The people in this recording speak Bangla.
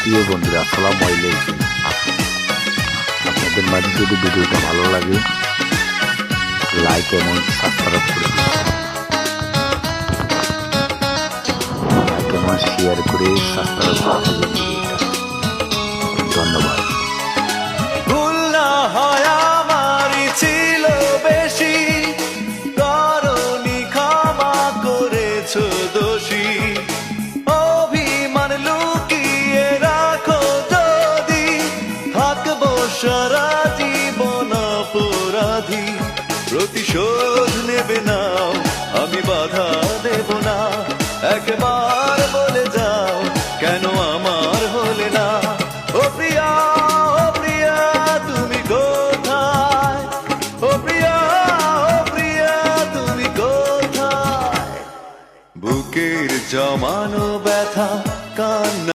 প্রিয় বন্ধুরা, আসসালামু আলাইকুম। আপনাদের মাঝে যদি ভিডিওটা ভালো লাগে, লাইক এবং সাবস্ক্রাইব করে দিন। লাইক এবং শেয়ার করে সাবস্ক্রাইব করে দিন ভিডিওটা। ধন্যবাদ। ভুল না হয় আমারই ছিল বেশি, করনি ক্ষমা করেছো দোষী। অভিমান লুকিয়ে রাখো যদি, থাকবো সারা জীবন অপরাধী। প্রতিশোধ নেবে নাও, আমি বাধা দেব না। একবার বলে যাও কেন আমার